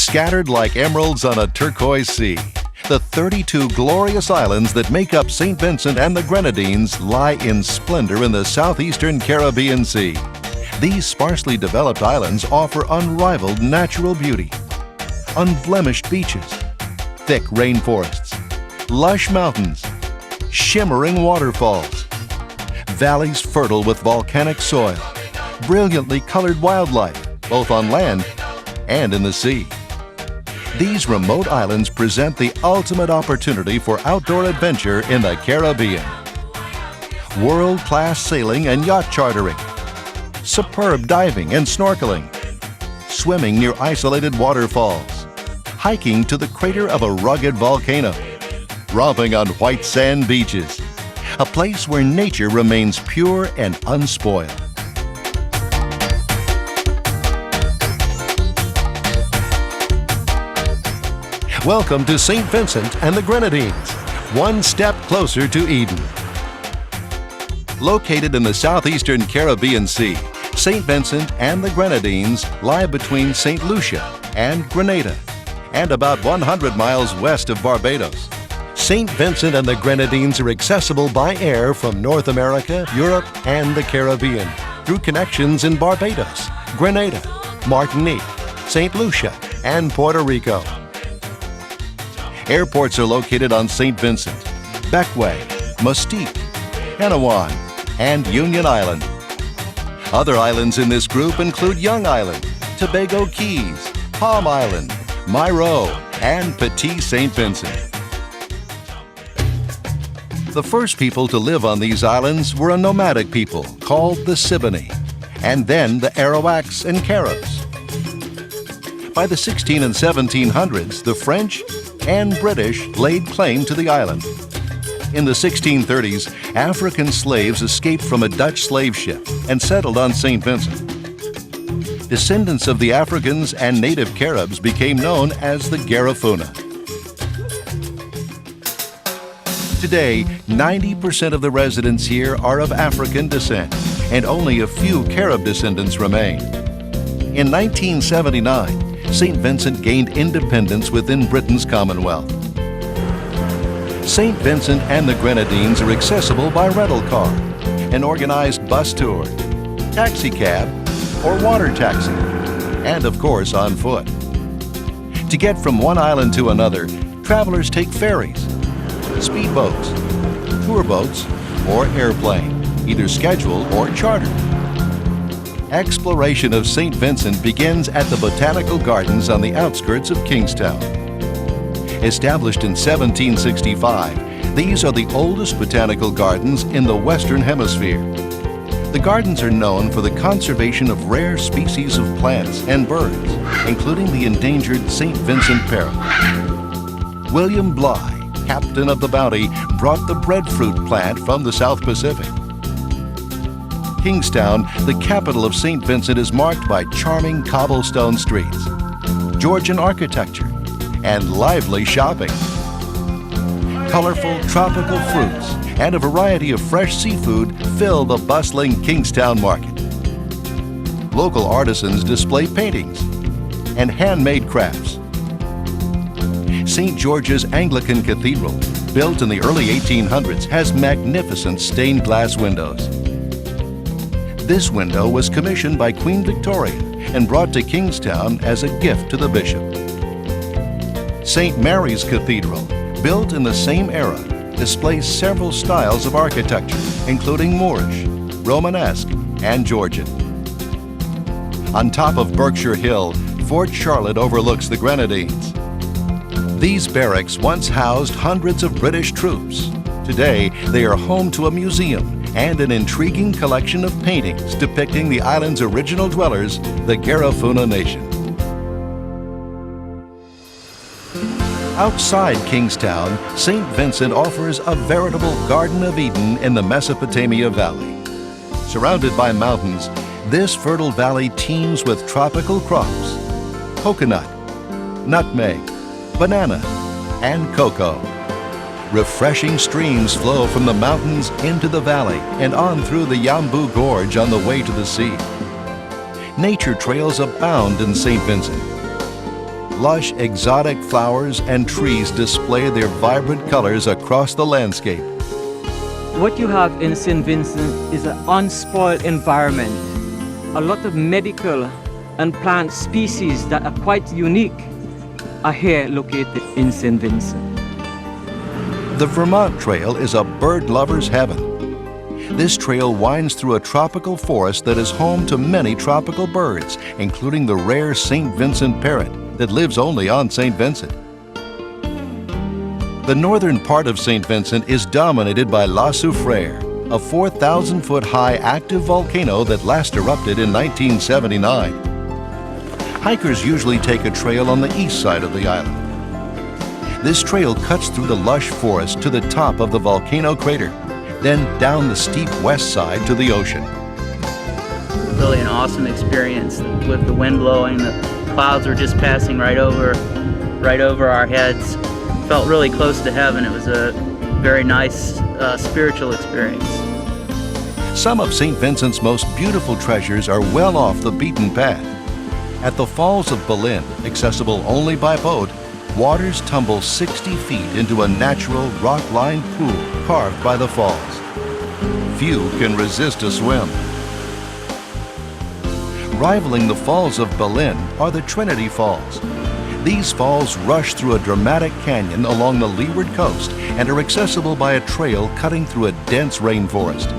Scattered like emeralds on a turquoise sea, the 32 glorious islands that make up St. Vincent and the Grenadines lie in splendor in the southeastern Caribbean Sea. These sparsely developed islands offer unrivaled natural beauty, unblemished beaches, thick rainforests, lush mountains, shimmering waterfalls, valleys fertile with volcanic soil, brilliantly colored wildlife, both on land and in the sea. These remote islands present the ultimate opportunity for outdoor adventure in the Caribbean. World-class sailing and yacht chartering, superb diving and snorkeling, swimming near isolated waterfalls, hiking to the crater of a rugged volcano, romping on white sand beaches, a place where nature remains pure and unspoiled. Welcome to St. Vincent and the Grenadines, one step closer to Eden. Located in the southeastern Caribbean Sea, St. Vincent and the Grenadines lie between St. Lucia and Grenada, and about 100 miles west of Barbados. St. Vincent and the Grenadines are accessible by air from North America, Europe, and the Caribbean through connections in Barbados, Grenada, Martinique, St. Lucia, and Puerto Rico. Airports are located on St. Vincent, Bequia, Mustique, Anawan, and Union Island. Other islands in this group include Young Island, Tobago Keys, Palm Island, Mairo, and Petit St. Vincent. The first people to live on these islands were a nomadic people called the Siboney, and then the Arawaks and Caribs. By the 1600s and 1700s, the French and British laid claim to the island. In the 1630s, African slaves escaped from a Dutch slave ship and settled on St. Vincent. Descendants of the Africans and native Caribs became known as the Garifuna. Today, 90% of the residents here are of African descent, and only a few Carib descendants remain. In 1979, St. Vincent gained independence within Britain's Commonwealth. St. Vincent and the Grenadines are accessible by rental car, an organized bus tour, taxi cab, or water taxi, and of course on foot. To get from one island to another, travelers take ferries, speedboats, tour boats, or airplane, either scheduled or chartered. Exploration of St. Vincent begins at the Botanical Gardens on the outskirts of Kingstown. Established in 1765, these are the oldest botanical gardens in the Western Hemisphere. The gardens are known for the conservation of rare species of plants and birds, including the endangered St. Vincent parrot. William Bligh, captain of the Bounty, brought the breadfruit plant from the South Pacific. Kingstown, the capital of St. Vincent, is marked by charming cobblestone streets, Georgian architecture, and lively shopping. Colorful tropical fruits and a variety of fresh seafood fill the bustling Kingstown market. Local artisans display paintings and handmade crafts. St. George's Anglican Cathedral, built in the early 1800s, has magnificent stained glass windows. This window was commissioned by Queen Victoria and brought to Kingstown as a gift to the bishop. St. Mary's Cathedral, built in the same era, displays several styles of architecture, including Moorish, Romanesque, and Georgian. On top of Berkshire Hill, Fort Charlotte overlooks the Grenadines. These barracks once housed hundreds of British troops. Today, they are home to a museum and an intriguing collection of paintings depicting the island's original dwellers, the Garifuna Nation. Outside Kingstown, St. Vincent offers a veritable Garden of Eden in the Mesopotamia Valley. Surrounded by mountains, this fertile valley teems with tropical crops: coconut, nutmeg, banana, and cocoa. Refreshing streams flow from the mountains into the valley and on through the Yambu Gorge on the way to the sea. Nature trails abound in St. Vincent. Lush, exotic flowers and trees display their vibrant colors across the landscape. What you have in St. Vincent is an unspoiled environment. A lot of medical and plant species that are quite unique are here located in St. Vincent. The Vermont Trail is a bird lover's heaven. This trail winds through a tropical forest that is home to many tropical birds, including the rare St. Vincent parrot that lives only on St. Vincent. The northern part of St. Vincent is dominated by La Soufrière, a 4,000-foot high active volcano that last erupted in 1979. Hikers usually take a trail on the east side of the island. This trail cuts through the lush forest to the top of the volcano crater, then down the steep west side to the ocean. Really an awesome experience with the wind blowing. The clouds were just passing right over our heads. Felt really close to heaven. It was a very nice spiritual experience. Some of St. Vincent's most beautiful treasures are well off the beaten path. At the Falls of Belen, accessible only by boat, waters tumble 60 feet into a natural rock-lined pool carved by the falls. Few can resist a swim. Rivaling the Falls of Belen are the Trinity Falls. These falls rush through a dramatic canyon along the leeward coast and are accessible by a trail cutting through a dense rainforest.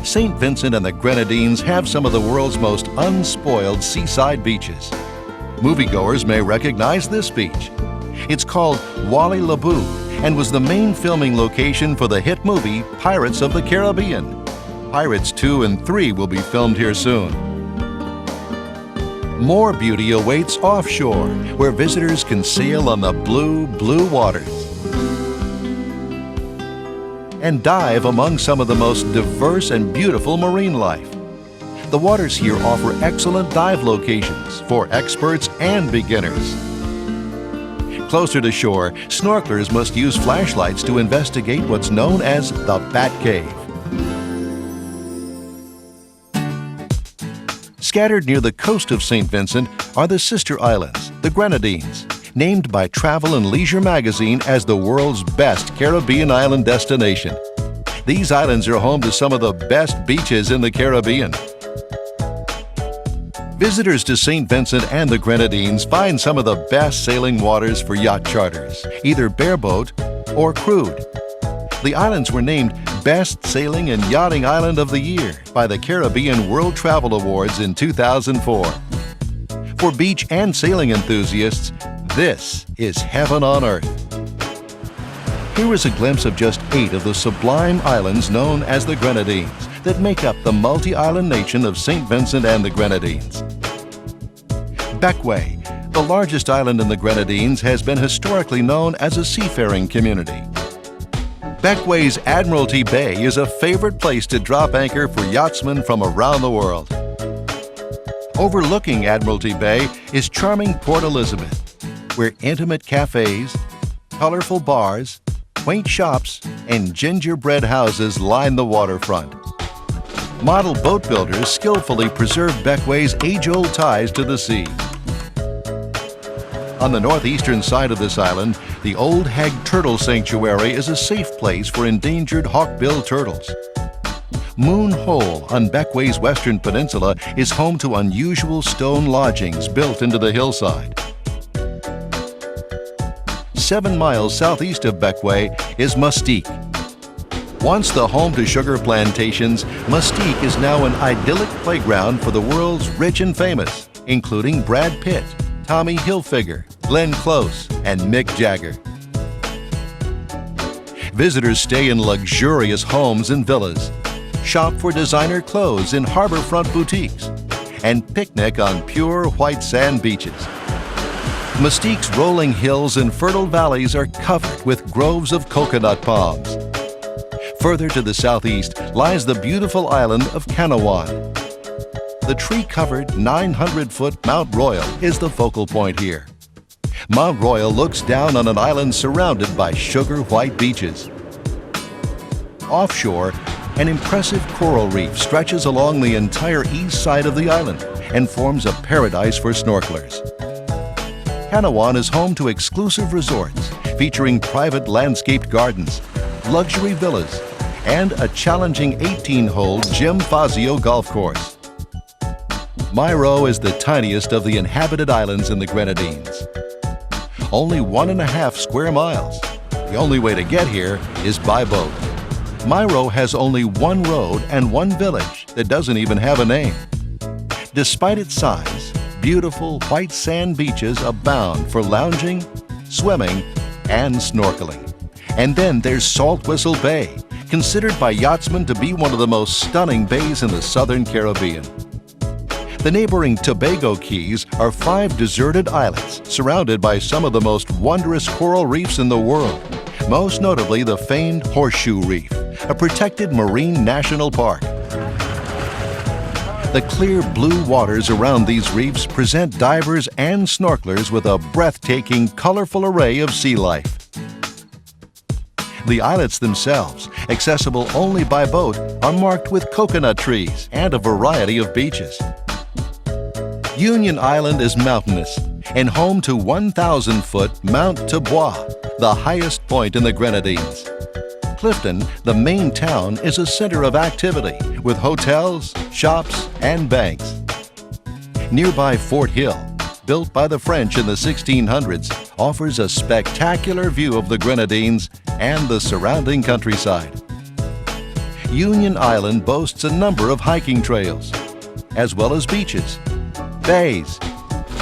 St. Vincent and the Grenadines have some of the world's most unspoiled seaside beaches. Moviegoers may recognize this beach. It's called Wally Laboo and was the main filming location for the hit movie Pirates of the Caribbean. Pirates 2 and 3 will be filmed here soon. More beauty awaits offshore, where visitors can sail on the blue, blue waters and dive among some of the most diverse and beautiful marine life. The waters here offer excellent dive locations for experts and beginners. Closer to shore, snorkelers must use flashlights to investigate what's known as the Bat Cave. Scattered near the coast of St. Vincent are the sister islands, the Grenadines, named by Travel and Leisure magazine as the world's best Caribbean island destination. These islands are home to some of the best beaches in the Caribbean. Visitors to St. Vincent and the Grenadines find some of the best sailing waters for yacht charters, either bareboat or crude. The islands were named Best Sailing and Yachting Island of the Year by the Caribbean World Travel Awards in 2004. For beach and sailing enthusiasts, this is heaven on earth. Here is a glimpse of just 8 of the sublime islands known as the Grenadines that make up the multi-island nation of St. Vincent and the Grenadines. Bequia, the largest island in the Grenadines, has been historically known as a seafaring community. Bequia's Admiralty Bay is a favorite place to drop anchor for yachtsmen from around the world. Overlooking Admiralty Bay is charming Port Elizabeth, where intimate cafes, colorful bars, quaint shops, and gingerbread houses line the waterfront. Model boat builders skillfully preserve Bequia's age-old ties to the sea. On the northeastern side of this island, the Old Hag Turtle Sanctuary is a safe place for endangered hawkbill turtles. Moon Hole on Bequia's western peninsula is home to unusual stone lodgings built into the hillside. 7 miles southeast of Bequia is Mustique. Once the home to sugar plantations, Mustique is now an idyllic playground for the world's rich and famous, including Brad Pitt, Tommy Hilfiger, Glenn Close, and Mick Jagger. Visitors stay in luxurious homes and villas, shop for designer clothes in harborfront boutiques, and picnic on pure white sand beaches. Mustique's rolling hills and fertile valleys are covered with groves of coconut palms. Further to the southeast lies the beautiful island of Kanawan. The tree-covered 900-foot Mount Royal is the focal point here. Mount Royal looks down on an island surrounded by sugar-white beaches. Offshore, an impressive coral reef stretches along the entire east side of the island and forms a paradise for snorkelers. Canouan is home to exclusive resorts featuring private landscaped gardens, luxury villas, and a challenging 18-hole Jim Fazio golf course. Mairo is the tiniest of the inhabited islands in the Grenadines. Only 1.5 square miles. The only way to get here is by boat. Mairo has only one road and one village that doesn't even have a name. Despite its size, beautiful white sand beaches abound for lounging, swimming, and snorkeling. And then there's Salt Whistle Bay, considered by yachtsmen to be one of the most stunning bays in the southern Caribbean. The neighboring Tobago Keys are 5 deserted islets surrounded by some of the most wondrous coral reefs in the world, most notably the famed Horseshoe Reef, a protected marine national park. The clear blue waters around these reefs present divers and snorkelers with a breathtaking, colorful array of sea life. The islets themselves, accessible only by boat, are marked with coconut trees and a variety of beaches. Union Island is mountainous and home to 1,000-foot Mount Taubois, the highest point in the Grenadines. Clifton, the main town, is a center of activity with hotels, shops, and banks. Nearby Fort Hill, built by the French in the 1600s, offers a spectacular view of the Grenadines and the surrounding countryside. Union Island boasts a number of hiking trails, as well as beaches, bays,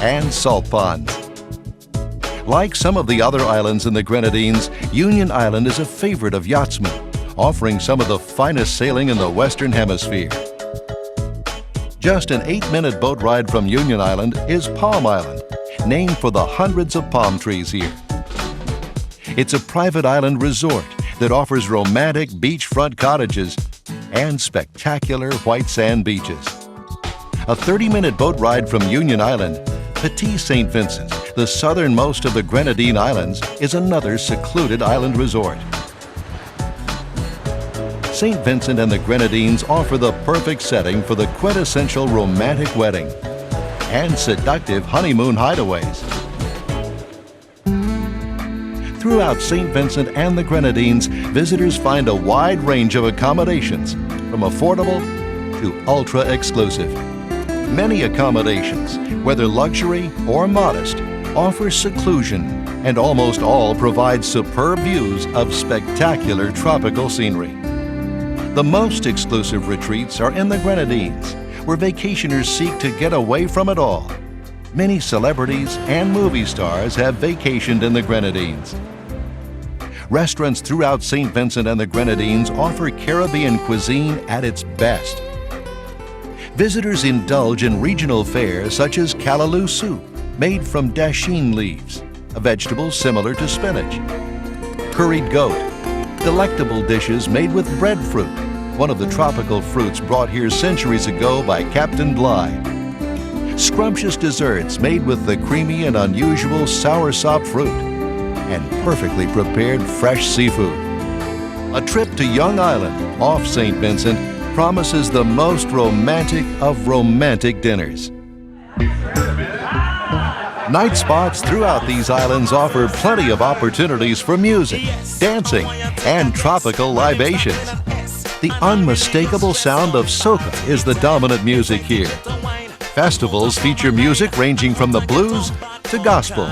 and salt ponds. Like some of the other islands in the Grenadines, Union Island is a favorite of yachtsmen, offering some of the finest sailing in the Western Hemisphere. Just an 8-minute boat ride from Union Island is Palm Island, named for the hundreds of palm trees here. It's a private island resort that offers romantic beachfront cottages and spectacular white sand beaches. A 30-minute boat ride from Union Island, Petit St. Vincent, the southernmost of the Grenadine Islands, is another secluded island resort. St. Vincent and the Grenadines offer the perfect setting for the quintessential romantic wedding and seductive honeymoon hideaways. Throughout St. Vincent and the Grenadines, visitors find a wide range of accommodations, from affordable to ultra-exclusive. Many accommodations, whether luxury or modest, offer seclusion, and almost all provide superb views of spectacular tropical scenery. The most exclusive retreats are in the Grenadines, where vacationers seek to get away from it all. Many celebrities and movie stars have vacationed in the Grenadines. Restaurants throughout St. Vincent and the Grenadines offer Caribbean cuisine at its best. Visitors indulge in regional fare such as callaloo soup, made from dasheen leaves, a vegetable similar to spinach. Curried goat, delectable dishes made with breadfruit, one of the tropical fruits brought here centuries ago by Captain Bligh. Scrumptious desserts made with the creamy and unusual soursop fruit, and perfectly prepared fresh seafood. A trip to Young Island, off St. Vincent, promises the most romantic of romantic dinners. Night spots throughout these islands offer plenty of opportunities for music, dancing, and tropical libations. The unmistakable sound of soca is the dominant music here. Festivals feature music ranging from the blues to gospel.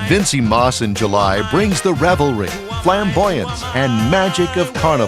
Vincent in July brings the revelry, flamboyance, and magic of Carnival.